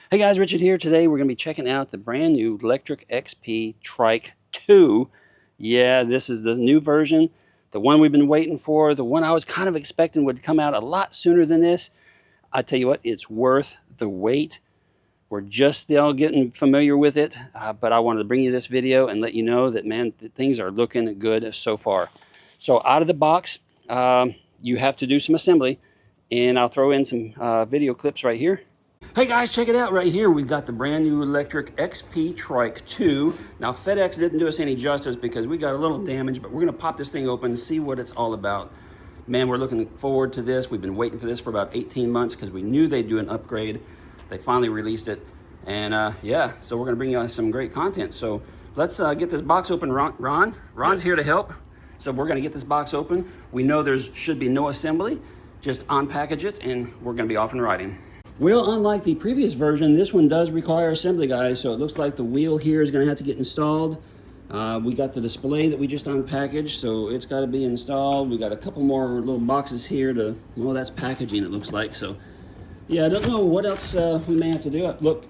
Hey guys, Richard here. Today we're going to be checking out the brand new Lectric XP Trike2. Yeah, this is the new version, the one we've been waiting for, the one I was kind of expecting would come out a lot sooner than this. I tell you what, it's worth the wait. We're just still getting familiar with it, but I wanted to bring you this video and let you know that, man, things are looking good so far. So out of the box, you have to do some assembly, and I'll throw in some video clips right here. Hey guys, check it out right here. We've got the brand new Lectric XP Trike2. Now FedEx didn't do us any justice because we got a little damage, but we're gonna pop this thing open and see what it's all about. Man, we're looking forward to this. We've been waiting for this for about 18 months because we knew they'd do an upgrade. They finally released it. And yeah, so we're gonna bring you some great content. So let's get this box open. Ron's here to help. So we're gonna get this box open. We know there should be no assembly. Just unpackage it and we're gonna be off and riding. Well, unlike the previous version, this one does require assembly, guys. So it looks like the wheel here is going to have to get installed. We got the display that we just unpackaged, so it's got to be installed. We got a couple more little boxes here to, well, that's packaging, it looks like. So, yeah, I don't know what else we may have to do. Look,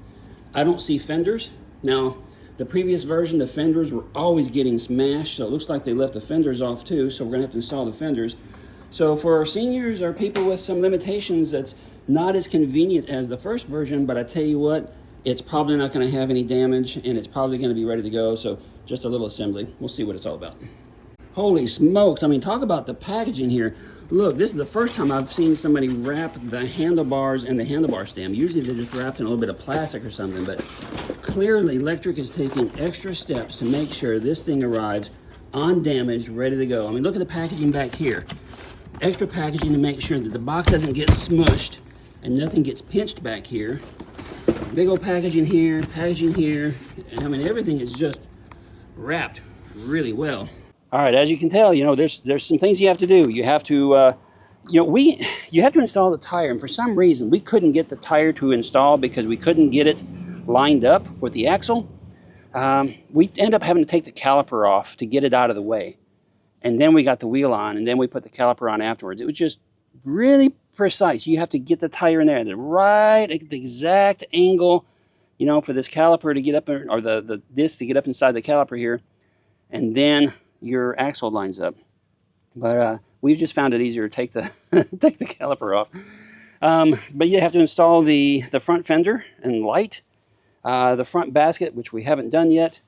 I don't see fenders. Now, the previous version, the fenders were always getting smashed, so it looks like they left the fenders off too, so we're going to have to install the fenders. So for our seniors or people with some limitations, that's not as convenient as the first version, but I tell you what, it's probably not going to have any damage and it's probably going to be ready to go. So just a little assembly. We'll see what it's all about. Holy smokes. I mean, talk about the packaging here. Look, this is the first time I've seen somebody wrap the handlebars and the handlebar stem. Usually they're just wrapped in a little bit of plastic or something, but clearly Lectric is taking extra steps to make sure this thing arrives undamaged, ready to go. I mean, look at the packaging back here. Extra packaging to make sure that the box doesn't get smushed and nothing gets pinched back here. Big old packaging here, and I mean everything is just wrapped really well. All right, as you can tell, you know, there's some things you have to do. You have to, you have to install the tire, and for some reason we couldn't get the tire to install because we couldn't get it lined up with the axle. We end up having to take the caliper off to get it out of the way, and then we got the wheel on, and then we put the caliper on afterwards. It was just really precise. You have to get the tire in there at the exact angle, you know, for this caliper to get up, or the disc to get up inside the caliper here, and then your axle lines up. But we've just found it easier to take the take the caliper off. But you have to install the front fender and light, the front basket, which we haven't done yet.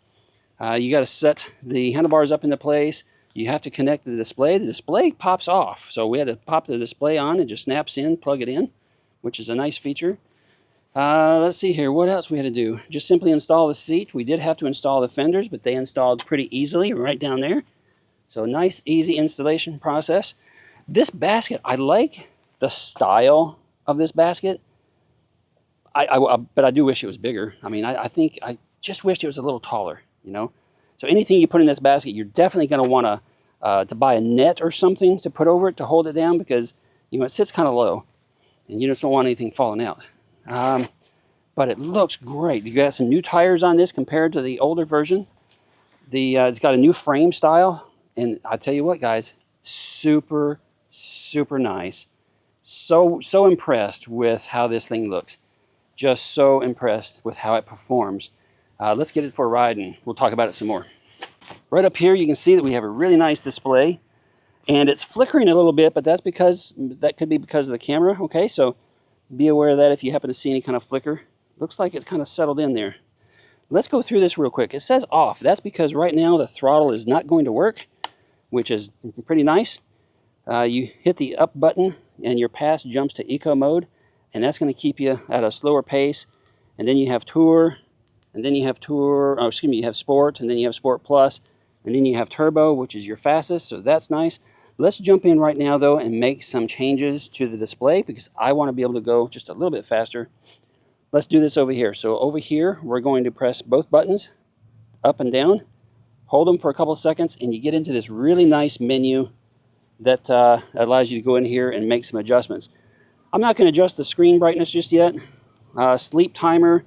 You got to set the handlebars up into place. You have to connect the display. The display pops off. So we had to pop the display on. It just snaps in, plug it in, which is a nice feature. Let's see here. What else we had to do? Just simply install the seat. We did have to install the fenders, but they installed pretty easily right down there. So nice, easy installation process. This basket, I like the style of this basket. But I do wish it was bigger. I mean, I think I just wished it was a little taller, you know. So anything you put in this basket, you're definitely going to want to buy a net or something to put over it to hold it down, because, you know, it sits kind of low and you just don't want anything falling out. But it looks great. You got some new tires on this compared to the older version. It's got a new frame style, and I tell you what, guys, super, super nice. So impressed with how this thing looks. Just so impressed with how it performs. Let's get it for a ride and we'll talk about it some more. Right up here you can see that we have a really nice display, and it's flickering a little bit, but that could be because of the camera. Okay, so be aware of that if you happen to see any kind of flicker. Looks like it's kind of settled in there. Let's go through this real quick. It says off. That's because right now the throttle is not going to work, which is pretty nice. You hit the up button and your pass jumps to eco mode, and that's going to keep you at a slower pace. And then you have tour, and then you have you have sport, and then you have sport plus, and then you have turbo, which is your fastest, so that's nice. Let's jump in right now though and make some changes to the display, because I want to be able to go just a little bit faster. Let's do this over here. So over here we're going to press both buttons up and down, hold them for a couple of seconds, and you get into this really nice menu that allows you to go in here and make some adjustments. I'm not going to adjust the screen brightness just yet. Sleep timer,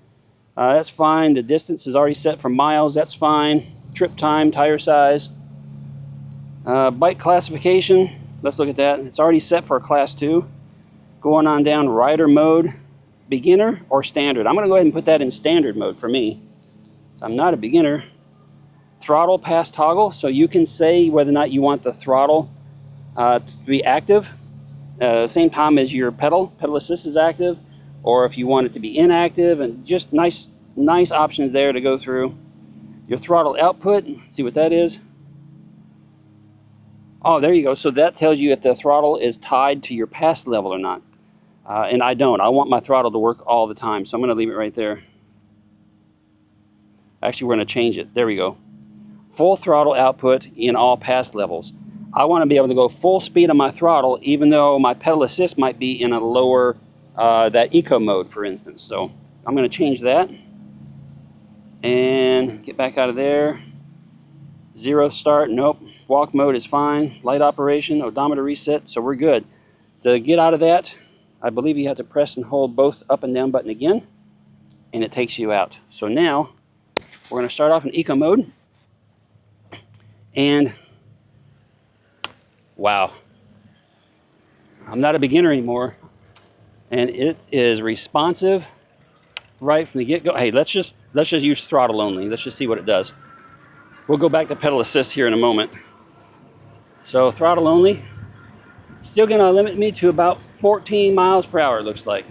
that's fine. The distance is already set for miles, that's fine. Trip time, tire size. Bike classification, let's look at that. It's already set for a class 2. Going on down, rider mode. beginner or standard. I'm going to go ahead and put that in standard mode for me. So I'm not a beginner. Throttle pass toggle, so you can say whether or not you want the throttle to be active same time as your pedal assist is active, or if you want it to be inactive, and just nice options there to go through. Your throttle output, see what that is. Oh, there you go. So that tells you if the throttle is tied to your pass level or not. And I don't. I want my throttle to work all the time, so I'm going to leave it right there. Actually, we're going to change it. There we go. Full throttle output in all pass levels. I want to be able to go full speed on my throttle, even though my pedal assist might be in a lower, that eco mode, for instance. So I'm going to change that and get back out of there. Zero start, nope. Walk mode is fine. Light operation, odometer reset, so we're good. To get out of that, I believe you have to press and hold both up and down button again, and it takes you out. So now we're going to start off in eco mode. And wow, I'm not a beginner anymore, and it is responsive right from the get-go. Hey, let's just use throttle only. Let's just see what it does. We'll go back to pedal assist here in a moment. So throttle only, still gonna limit me to about 14 miles per hour, it looks like.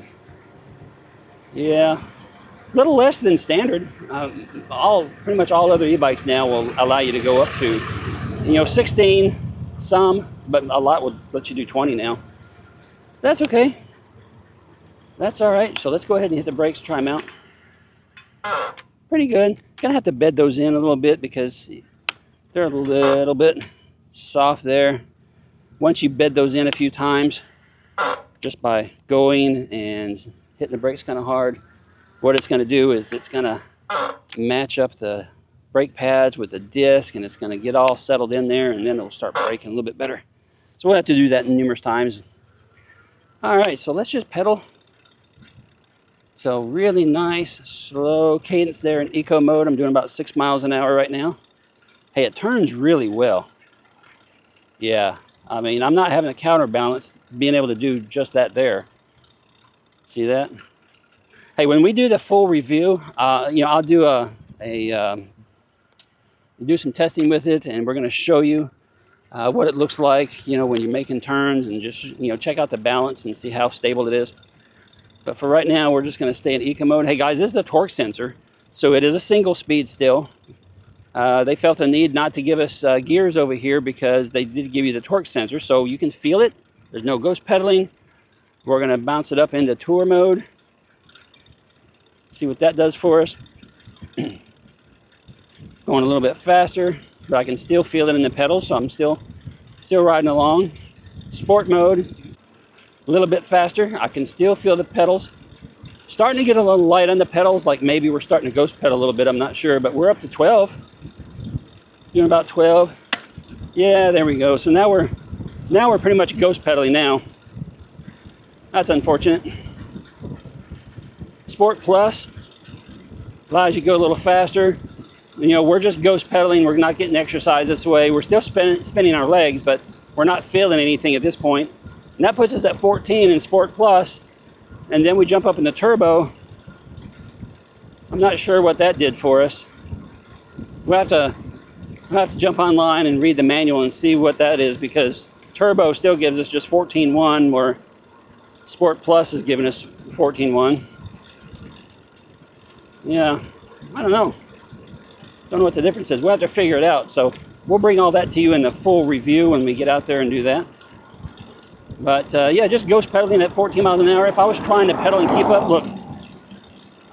Yeah, a little less than standard. Pretty much all other e-bikes now will allow you to go up to, 16, some, but a lot would let you do 20 now. That's okay. That's all right. So let's go ahead and hit the brakes, try them out. Pretty good. Gonna have to bed those in a little bit because they're a little bit soft there. Once you bed those in a few times, just by going and hitting the brakes kind of hard, what it's going to do is it's going to match up the brake pads with the disc, and it's going to get all settled in there, and then it'll start braking a little bit better. So we'll have to do that numerous times. All right, so let's just pedal. So really nice, slow cadence there in eco mode. I'm doing about 6 miles an hour right now. Hey, it turns really well. Yeah, I mean, I'm not having a counterbalance, being able to do just that there. See that? Hey, when we do the full review, I'll do do some testing with it, and we're going to show you what it looks like, when you're making turns, and just, check out the balance and see how stable it is. But for right now, we're just going to stay in eco mode. Hey guys, this is a torque sensor, so it is a single speed still. They felt the need not to give us gears over here because they did give you the torque sensor, so you can feel it. There's no ghost pedaling. We're going to bounce it up into tour mode. See what that does for us. Going a little bit faster, but I can still feel it in the pedals, so I'm still riding along. Sport mode, a little bit faster. I can still feel the pedals. Starting to get a little light on the pedals, like maybe we're starting to ghost pedal a little bit, I'm not sure, but we're up to 12. Doing about 12. Yeah, there we go. So now we're pretty much ghost pedaling now. That's unfortunate. Sport Plus allows you to go a little faster. We're just ghost pedaling. We're not getting exercise this way. We're still spinning our legs, but we're not feeling anything at this point. And that puts us at 14 in Sport Plus. And then we jump up in the turbo. I'm not sure what that did for us. We'll have to jump online and read the manual and see what that is, because turbo still gives us just 14.1, where Sport Plus is giving us 14.1. Yeah, I don't know. Don't know what the difference is. We'll have to figure it out. So we'll bring all that to you in the full review when we get out there and do that. But yeah, just ghost pedaling at 14 miles an hour. If I was trying to pedal and keep up, look,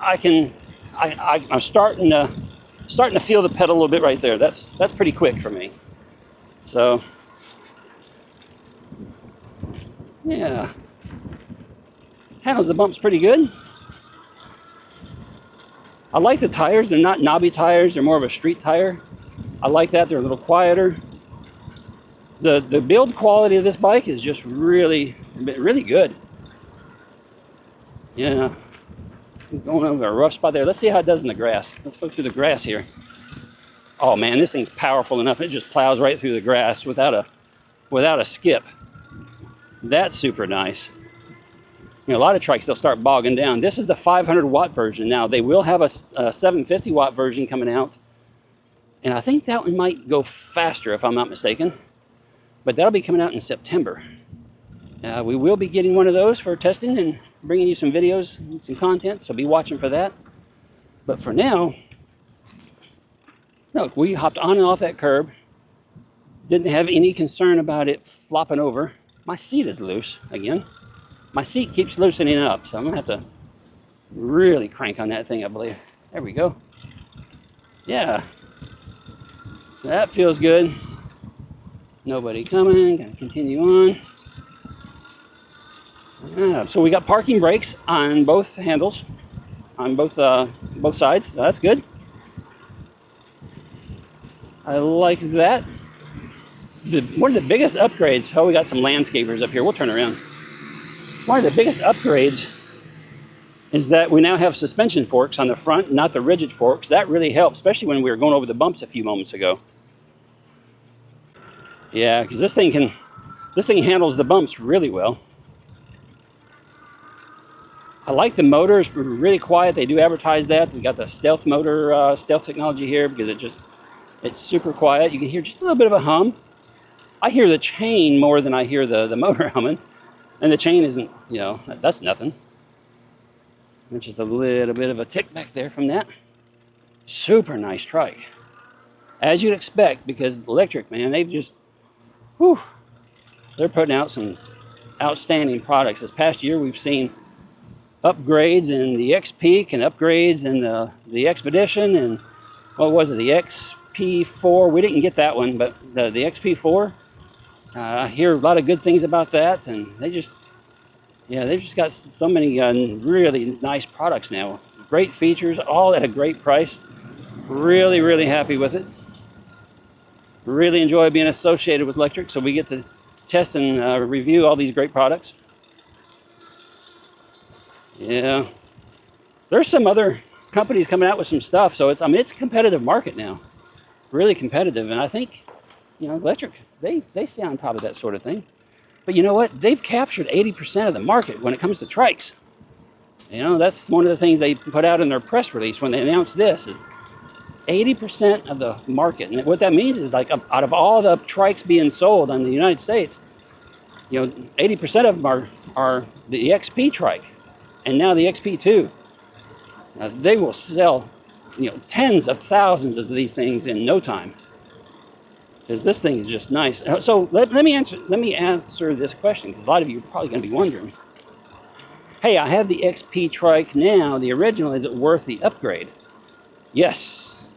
I'm starting to feel the pedal a little bit right there. That's pretty quick for me. So yeah, handles the bumps pretty good. I like the tires. They're not knobby tires. They're more of a street tire. I like that. They're a little quieter. The build quality of this bike is just really, really good. Yeah. I'm going over a rough spot there. Let's see how it does in the grass. Let's go through the grass here. Oh man, this thing's powerful enough. It just plows right through the grass without a skip. That's super nice. You know, a lot of trikes, they'll start bogging down. This is the 500 watt version. Now, they will have a 750 watt version coming out. And I think that one might go faster, if I'm not mistaken. But that'll be coming out in September. We will be getting one of those for testing and bringing you some videos and some content, so be watching for that. But for now, look, we hopped on and off that curb. Didn't have any concern about it flopping over. My seat is loose again. My seat keeps loosening up, so I'm gonna have to really crank on that thing, I believe. There we go. Yeah. So that feels good. Nobody coming, gotta continue on. So we got parking brakes on both handles, on both sides, so that's good. I like that. One of the biggest upgrades, oh, we got some landscapers up here, we'll turn around. One of the biggest upgrades is that we now have suspension forks on the front, not the rigid forks. That really helps, especially when we were going over the bumps a few moments ago. Yeah, because this thing handles the bumps really well. I like the motor, it's really quiet. They do advertise that. We got the stealth motor, stealth technology here, because it's super quiet. You can hear just a little bit of a hum. I hear the chain more than I hear the motor humming. And the chain isn't, you know, that's nothing. There's just a little bit of a tick back there from that. Super nice trike. As you'd expect, because Lectric, man, they've just, whew, they're putting out some outstanding products. This past year, we've seen upgrades in the XP and upgrades in the Expedition, and what was it, the XP4? We didn't get that one, but the XP4, I hear a lot of good things about that, and they've just got so many really nice products now. Great features, all at a great price. Really, really happy with it. Really enjoy being associated with Lectric, so we get to test and review all these great products. Yeah, there's some other companies coming out with some stuff, so it's a competitive market now, really competitive, and I think, you know, Lectric, they stay on top of that sort of thing. But you know what? They've captured 80% of the market when it comes to trikes. You know, that's one of the things they put out in their press release when they announced this, is 80% of the market. And what that means is, like, out of all the trikes being sold in the United States, you know, 80% of them are the XP trike. And now the XP2, they will sell, you know, tens of thousands of these things in no time. Because this thing is just nice. So let me answer this question, because a lot of you are probably going to be wondering. Hey, I have the XP trike now, the original. Is it worth the upgrade? Yes.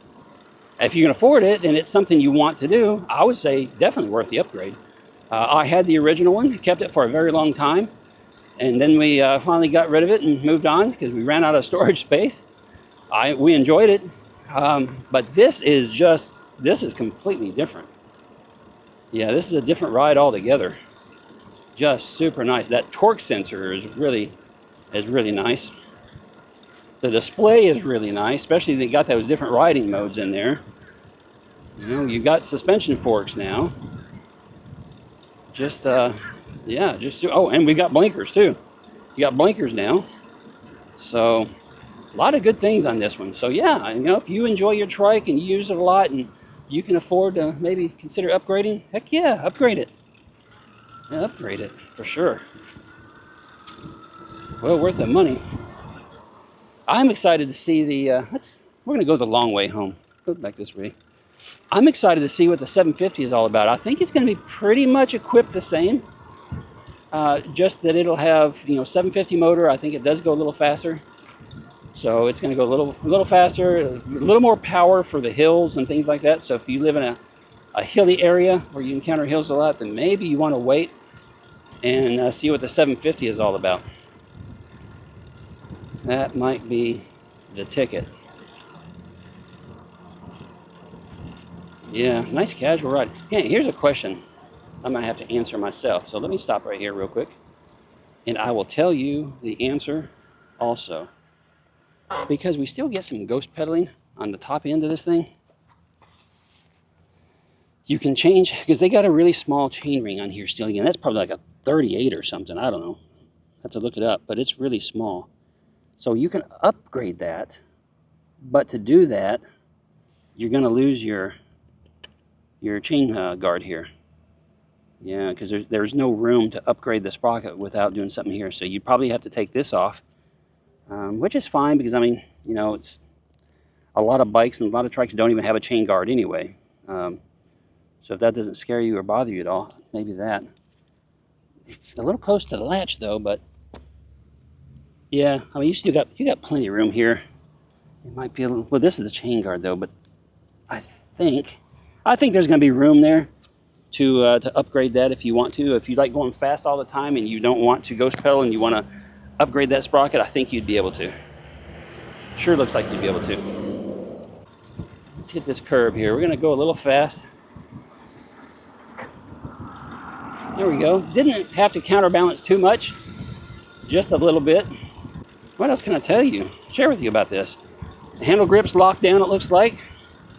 If you can afford it and it's something you want to do, I would say definitely worth the upgrade. I had the original one, kept it for a very long time. And then we finally got rid of it and moved on because we ran out of storage space. We enjoyed it, but this is completely different. Yeah, this is a different ride altogether. Just super nice. That torque sensor is really nice. The display is really nice, especially they got those different riding modes in there. You know, you got suspension forks now. Oh, and we got blinkers too. You got blinkers now. So a lot of good things on this one. So yeah, you know, if you enjoy your trike and you use it a lot and you can afford to maybe consider upgrading, heck yeah, upgrade it. Yeah, upgrade it for sure. Well worth the money. I'm excited to see we're gonna go the long way home. Go back this way. I'm excited to see what the 750 is all about. I think it's going to be pretty much equipped the same, just that it'll have, you know, 750 motor. I think it does go a little faster, so it's going to go a little faster, a little more power for the hills and things like that. So if you live in a hilly area where you encounter hills a lot, then maybe you want to wait and see what the 750 is all about. That might be the ticket. Yeah, nice casual ride. Yeah, here's a question I'm going to have to answer myself. So let me stop right here real quick, and I will tell you the answer also. Because we still get some ghost pedaling on the top end of this thing. You can change, because they got a really small chain ring on here still. Again, that's probably like a 38 or something. I don't know. have to look it up, but it's really small. So you can upgrade that, but to do that, you're going to lose your chain guard here. Yeah, because there's no room to upgrade the sprocket without doing something here. So you probably have to take this off, which is fine because, I mean, you know, it's a lot of bikes and a lot of trikes don't even have a chain guard anyway. So if that doesn't scare you or bother you at all, maybe that. It's a little close to the latch though, but yeah, I mean, you got plenty of room here. It might be a little, well, this is the chain guard though, but I think there's going to be room there to upgrade that if you want to. If you like going fast all the time and you don't want to ghost pedal and you want to upgrade that sprocket, I think you'd be able to. Sure looks like you'd be able to. Let's hit this curb here. We're going to go a little fast. There we go. Didn't have to counterbalance too much, just a little bit. What else can I tell you? Share with you about this. The handle grip's locked down, it looks like.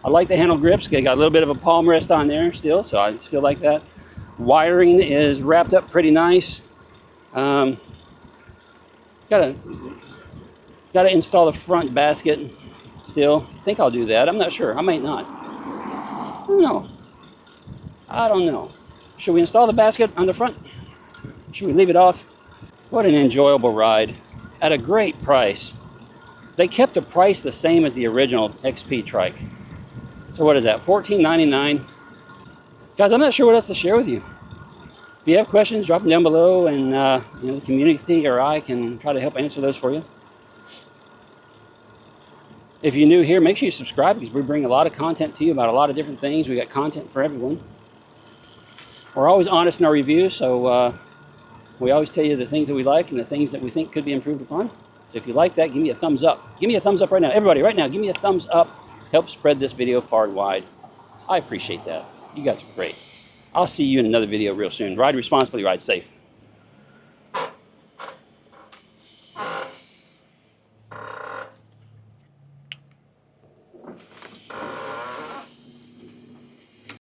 I like the handle grips. They got a little bit of a palm rest on there still, so I still like that. Wiring is wrapped up pretty nice. Gotta install the front basket still. I think I'll do that. I'm not sure. I might not. I don't know. Should we install the basket on the front? Should we leave it off? What an enjoyable ride at a great price. They kept the price the same as the original XP trike. So what is that, $14.99? Guys, I'm not sure what else to share with you. If you have questions, drop them down below, and you know, the community or I can try to help answer those for you. If you're new here, make sure you subscribe because we bring a lot of content to you about a lot of different things. We got content for everyone. We're always honest in our reviews, so we always tell you the things that we like and the things that we think could be improved upon. So if you like that, give me a thumbs up. Give me a thumbs up right now. Everybody, right now, give me a thumbs up. Help spread this video far and wide. I appreciate that. You guys are great. I'll see you in another video real soon. Ride responsibly, ride safe.